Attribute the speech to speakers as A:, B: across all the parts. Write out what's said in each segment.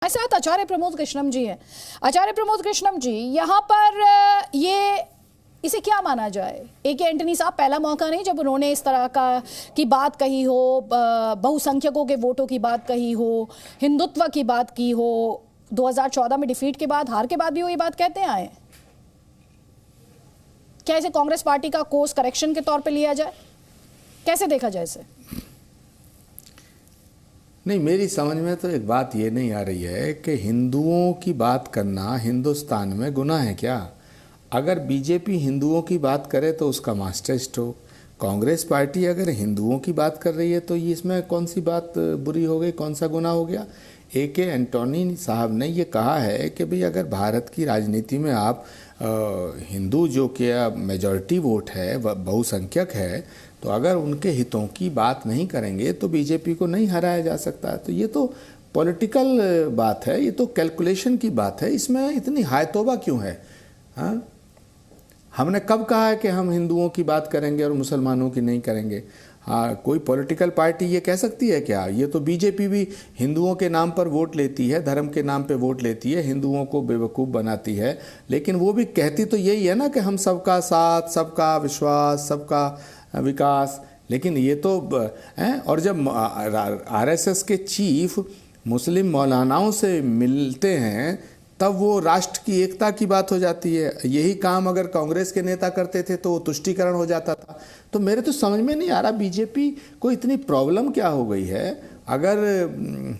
A: हमारे साथ आचार्य प्रमोद कृष्णम जी हैं। आचार्य प्रमोद कृष्णम जी, यहाँ पर ये इसे क्या माना जाए? ए.के. एंटनी साहब पहला मौका नहीं जब उन्होंने इस तरह की बात कही हो, बहुसंख्यकों के वोटों की बात कही हो, हिंदुत्व की बात की हो। 2014 में डिफीट के बाद, हार के बाद भी वो ये बात कहते आए। क्या इसे कांग्रेस पार्टी का कोर्स करेक्शन के तौर पे लिया जाए? कैसे देखा जाए इसे?
B: नहीं, मेरी समझ में तो एक बात ये नहीं आ रही है कि हिंदुओं की बात करना हिंदुस्तान में गुनाह है क्या? अगर बीजेपी हिंदुओं की बात करे तो उसका मास्टर स्ट्रोक, कांग्रेस पार्टी अगर हिंदुओं की बात कर रही है तो ये इसमें कौन सी बात बुरी हो गई, कौन सा गुनाह हो गया? ए.के. एंटनी साहब ने ये कहा है कि भाई अगर भारत की राजनीति में आप हिंदू जो कि मेजॉरिटी वोट है, बहुसंख्यक है, तो अगर उनके हितों की बात नहीं करेंगे तो बीजेपी को नहीं हराया जा सकता। तो ये तो पॉलिटिकल बात है, ये तो कैलकुलेशन की बात है। इसमें इतनी हाय तौबा क्यों है? हाँ, हमने कब कहा है कि हम हिंदुओं की बात करेंगे और मुसलमानों की नहीं करेंगे? हाँ, कोई पॉलिटिकल पार्टी ये कह सकती है क्या? ये तो बीजेपी भी हिंदुओं के नाम पर वोट लेती है, धर्म के नाम पे वोट लेती है, हिंदुओं को बेवकूफ़ बनाती है, लेकिन वो भी कहती तो यही है ना कि हम सबका साथ, सबका विश्वास, सबका विकास। लेकिन ये तो हैं। और जब आरएसएस के चीफ मुस्लिम मौलानाओं से मिलते हैं तब वो राष्ट्र की एकता की बात हो जाती है। यही काम अगर कांग्रेस के नेता करते थे तो वो तुष्टीकरण हो जाता था। तो मेरे तो समझ में नहीं आ रहा बीजेपी को इतनी प्रॉब्लम क्या हो गई है। अगर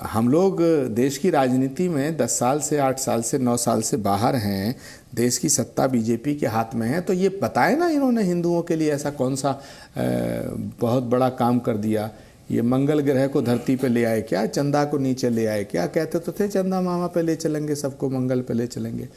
B: हम लोग देश की राजनीति में 10 साल से, 8 साल से, 9 साल से बाहर हैं, देश की सत्ता बीजेपी के हाथ में है, तो ये बताए ना इन्होंने हिंदुओं के लिए ऐसा कौन सा बहुत बड़ा काम कर दिया। ये मंगल ग्रह को धरती पे ले आए क्या? चंदा को नीचे ले आए क्या? कहते तो थे चंदा मामा पे ले चलेंगे, सबको मंगल पे ले चलेंगे।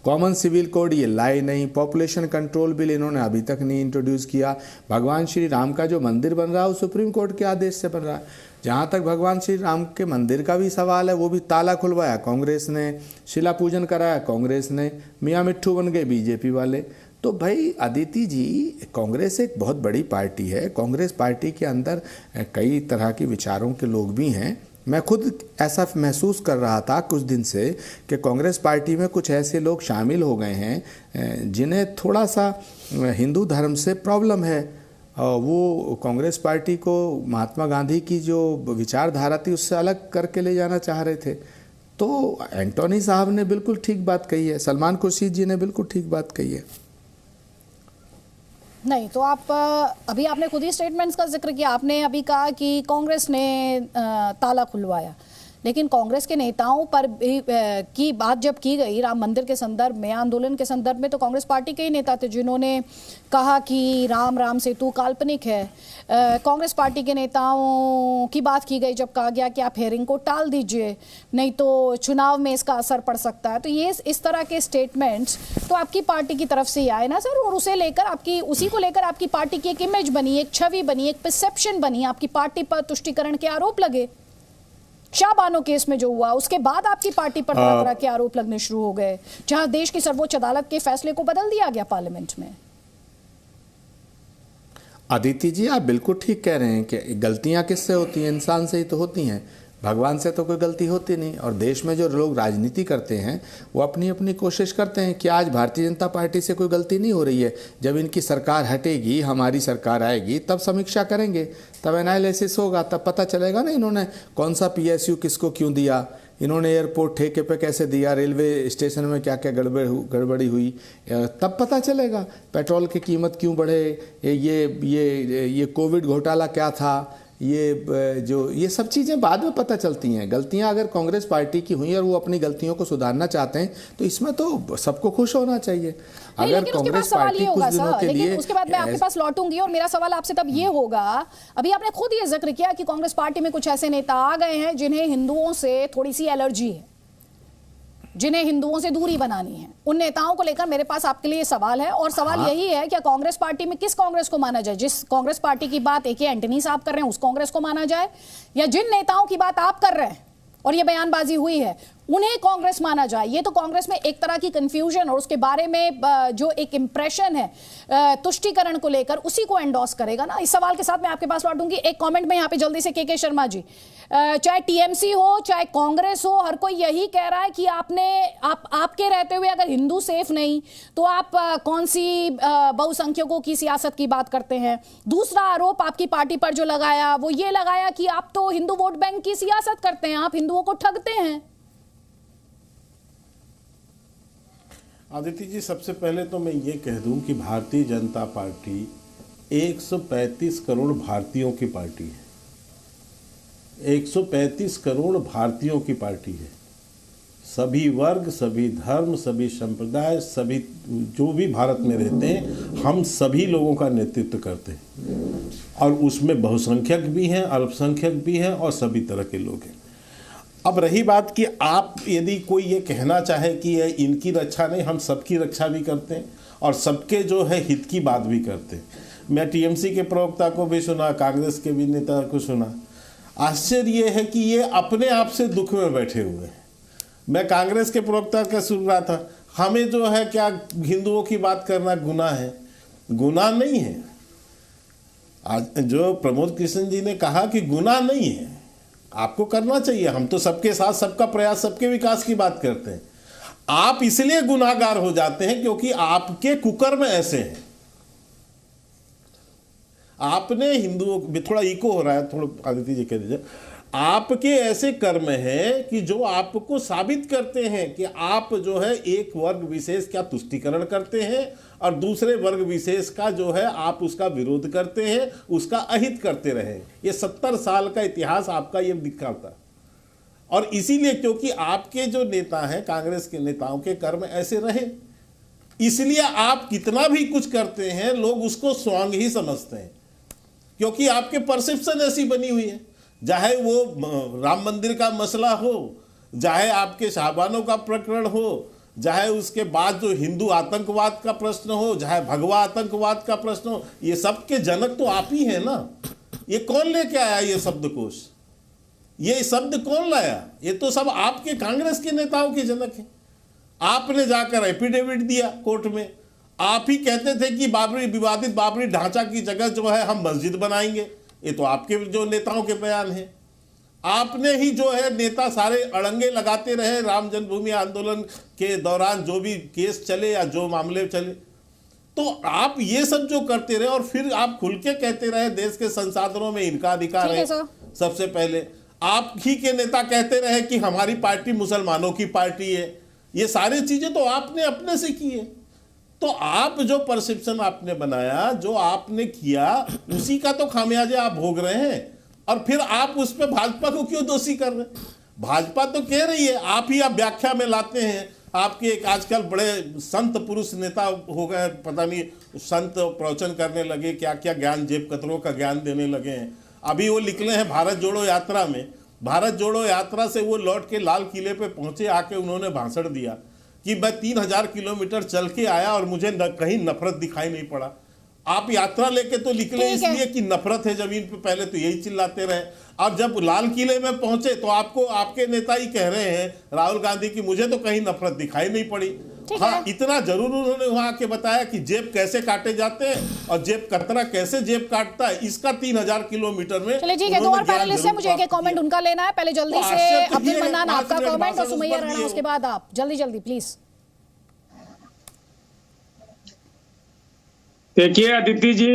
B: कॉमन सिविल कोड ये लाए नहीं। पॉपुलेशन कंट्रोल बिल इन्होंने अभी तक नहीं इंट्रोड्यूस किया। भगवान श्री राम का जो मंदिर बन रहा है वो सुप्रीम कोर्ट के आदेश से बन रहा है। जहाँ तक भगवान श्री राम के मंदिर का भी सवाल है, वो भी ताला खुलवाया कांग्रेस ने, शिला पूजन कराया कांग्रेस ने, मियाँ मिट्ठू बन गए बीजेपी वाले। तो भाई अदिति जी, कांग्रेस एक बहुत बड़ी पार्टी है। कांग्रेस पार्टी के अंदर कई तरह के विचारों के लोग भी हैं। मैं खुद ऐसा महसूस कर रहा था कुछ दिन से कि कांग्रेस पार्टी में कुछ ऐसे लोग शामिल हो गए हैं जिन्हें थोड़ा सा हिंदू धर्म से प्रॉब्लम है। वो कांग्रेस पार्टी को महात्मा गांधी की जो विचारधारा थी उससे अलग करके ले जाना चाह रहे थे। तो एंटनी साहब ने बिल्कुल ठीक बात कही है, सलमान खुर्शीद जी ने बिल्कुल ठीक बात कही है।
A: नहीं तो आप अभी आपने खुद ही स्टेटमेंट्स का जिक्र किया। आपने अभी कहा कि कांग्रेस ने ताला खुलवाया, लेकिन कांग्रेस के नेताओं पर भी की बात जब की गई राम मंदिर के संदर्भ में, आंदोलन के संदर्भ में, तो कांग्रेस पार्टी के ही नेता थे जिन्होंने कहा कि राम सेतु काल्पनिक है। कांग्रेस पार्टी के नेताओं की बात की गई जब कहा गया कि आप हेयरिंग को टाल दीजिए, नहीं तो चुनाव में इसका असर पड़ सकता है। तो ये इस तरह के स्टेटमेंट्स तो आपकी पार्टी की तरफ से ही आए ना सर, और उसे लेकर उसी को लेकर आपकी पार्टी की एक इमेज बनी, एक छवि बनी, एक परसेप्शन बनी, आपकी पार्टी पर तुष्टीकरण के आरोप लगे। शाहबानो केस में जो हुआ उसके बाद आपकी पार्टी पर तरह तरह के आरोप लगने शुरू हो गए, जहां देश की सर्वोच्च अदालत के फैसले को बदल दिया गया पार्लियामेंट में।
B: अदिति जी, आप बिल्कुल ठीक कह रहे हैं कि गलतियां किससे होती हैं? इंसान से ही तो होती हैं, भगवान से तो कोई गलती होती नहीं। और देश में जो लोग राजनीति करते हैं वो अपनी अपनी कोशिश करते हैं कि आज भारतीय जनता पार्टी से कोई गलती नहीं हो रही है, जब इनकी सरकार हटेगी, हमारी सरकार आएगी, तब समीक्षा करेंगे, तब एनालिसिस होगा, तब पता चलेगा ना इन्होंने कौन सा PSU किसको क्यों दिया, इन्होंने एयरपोर्ट ठेके पे कैसे दिया, रेलवे स्टेशन में क्या क्या गड़बड़ी हुई, तब पता चलेगा। पेट्रोल की कीमत क्यों बढ़े, ये कोविड घोटाला क्या था, ये सब चीज़ें बाद में पता चलती हैं। गलतियां अगर कांग्रेस पार्टी की हुई और वो अपनी गलतियों को सुधारना चाहते हैं तो इसमें तो सबको खुश होना चाहिए। अगर कांग्रेस पार्टी कुछ दिनों के लिए,
A: उसके बाद मैं आपके पास लौटूंगी और मेरा सवाल आपसे तब ये होगा, अभी आपने खुद ये जिक्र किया कि कांग्रेस पार्टी में कुछ ऐसे नेता आ गए हैं जिन्हें हिंदुओं से थोड़ी सी एलर्जी है, जिन्हें हिंदुओं से दूरी बनानी है। उन नेताओं को लेकर मेरे पास आपके लिए सवाल है, और सवाल यही है कि कांग्रेस पार्टी में किस कांग्रेस को माना जाए? जिस कांग्रेस पार्टी की बात ए.के. एंटनी साहब कर रहे हैं उस कांग्रेस को माना जाए, या जिन नेताओं की बात आप कर रहे हैं और ये बयानबाजी हुई है उन्हें कांग्रेस माना जाए। ये तो कांग्रेस में एक तरह की कंफ्यूजन और उसके बारे में जो एक इंप्रेशन है तुष्टीकरण को लेकर, उसी को एंडोर्स करेगा ना। इस सवाल के साथ मैं आपके पास लौटूंगी। एक कमेंट में यहाँ पे जल्दी से के शर्मा जी, चाहे टीएमसी हो चाहे कांग्रेस हो, हर कोई यही कह रहा है कि आपके रहते हुए अगर हिंदू सेफ नहीं तो आप कौन सी बहुसंख्यकों की सियासत की बात करते हैं। दूसरा आरोप आपकी पार्टी पर जो लगाया वो ये लगाया कि आप तो हिंदू वोट बैंक की सियासत करते हैं, आप हिंदुओं को ठगते हैं।
C: आदित्य जी, सबसे पहले तो मैं ये कह दूं कि भारतीय जनता पार्टी 135 करोड़ भारतीयों की पार्टी है। 135 करोड़ भारतीयों की पार्टी है। सभी वर्ग, सभी धर्म, सभी संप्रदाय, सभी जो भी भारत में रहते हैं, हम सभी लोगों का नेतृत्व करते हैं। और उसमें बहुसंख्यक भी हैं, अल्पसंख्यक भी हैं और सभी तरह के लोग हैं। अब रही बात कि आप यदि कोई ये कहना चाहे कि ये इनकी रक्षा नहीं, हम सबकी रक्षा भी करते हैं और सबके जो है हित की बात भी करते हैं। मैं टीएमसी के प्रवक्ता को भी सुना, कांग्रेस के भी नेता को सुना। आश्चर्य ये है कि ये अपने आप से दुख में बैठे हुए हैं। मैं कांग्रेस के प्रवक्ता का सुन रहा था, हमें जो है क्या हिंदुओं की बात करना गुनाह है? गुनाह नहीं है। आज जो प्रमोद कृष्ण जी ने कहा कि गुनाह नहीं है, आपको करना चाहिए। हम तो सबके साथ, सबका प्रयास, सबके विकास की बात करते हैं। आप इसलिए गुनाहगार हो जाते हैं क्योंकि आपके कुकर्म ऐसे हैं। आपने हिंदुओं, थोड़ा इको हो रहा है, थोड़ा आदित्य जी कह दीजिए। आपके ऐसे कर्म हैं कि जो आपको साबित करते हैं कि आप जो है एक वर्ग विशेष का तुष्टीकरण करते हैं और दूसरे वर्ग विशेष का जो है आप उसका विरोध करते हैं, उसका अहित करते रहे। ये 70 साल का इतिहास आपका ये दिखाता। और इसीलिए क्योंकि आपके जो नेता हैं, कांग्रेस के नेताओं के कर्म ऐसे रहे, इसलिए आप कितना भी कुछ करते हैं लोग उसको स्वांग ही समझते हैं, क्योंकि आपके परसेप्शन ऐसी बनी हुई है। चाहे वो राम मंदिर का मसला हो, चाहे आपके शाहबानों का प्रकरण हो, चाहे उसके बाद जो हिंदू आतंकवाद का प्रश्न हो, चाहे भगवा आतंकवाद का प्रश्न हो, ये सब के जनक तो आप ही हैं ना। ये कौन लेके आया ये शब्दकोश? ये शब्द कौन लाया? ये तो सब आपके कांग्रेस के नेताओं के जनक हैं। आपने जाकर एफिडेविट दिया कोर्ट में। आप ही कहते थे कि बाबरी, विवादित बाबरी ढांचा की जगह जो है हम मस्जिद बनाएंगे। ये तो आपके जो नेताओं के बयान हैं। आपने ही जो है नेता सारे अड़ंगे लगाते रहे राम जन्मभूमि आंदोलन के दौरान, जो भी केस चले या जो मामले चले, तो आप ये सब जो करते रहे और फिर आप खुल के कहते रहे देश के संसाधनों में इनका अधिकार है। सबसे पहले आप ही के नेता कहते रहे कि हमारी पार्टी मुसलमानों की पार्टी है। ये सारी चीजें तो आपने अपने से की है। तो आप जो परसेप्शन आपने बनाया, जो आपने किया, उसी का तो खामियाजे आप भोग रहे हैं। और फिर आप उस पर भाजपा को क्यों दोषी कर रहे हैं? भाजपा तो कह रही है, आप ही आप व्याख्या में लाते हैं। आपके एक आजकल बड़े संत पुरुष नेता हो गए, पता नहीं संत प्रवचन करने लगे, क्या क्या ज्ञान, जेब कतरों का ज्ञान देने लगे हैं। अभी वो निकले हैं भारत जोड़ो यात्रा में। भारत जोड़ो यात्रा से वो लौट के लाल किले पे पहुंचे, आके उन्होंने भाषण दिया कि मैं 3000 किलोमीटर चल के आया और मुझे कहीं नफरत दिखाई नहीं पड़ा। आप यात्रा लेके तो निकले इसलिए कि नफरत है जमीन पे, पहले तो यही चिल्लाते रहे। अब जब लाल किले में पहुंचे तो आपको आपके नेता ही कह रहे हैं, राहुल गांधी, की मुझे तो कहीं नफरत दिखाई नहीं पड़ी। हाँ, इतना जरूर उन्होंने वहां आके बताया कि जेब कैसे काटे जाते हैं और जेब कतरा कैसे जेब काटता है, इसका 3000 किलोमीटर में।
A: चलिए ठीक है, दो और पैनलिस्ट हैं, मुझे एक कमेंट उनका लेना है। पहले जल्दी से अब्दुल मन्नान आपका कमेंट और सुमैया राणा उसके बाद आप, जल्दी जल्दी प्लीज।
D: देखिए आदित्य जी,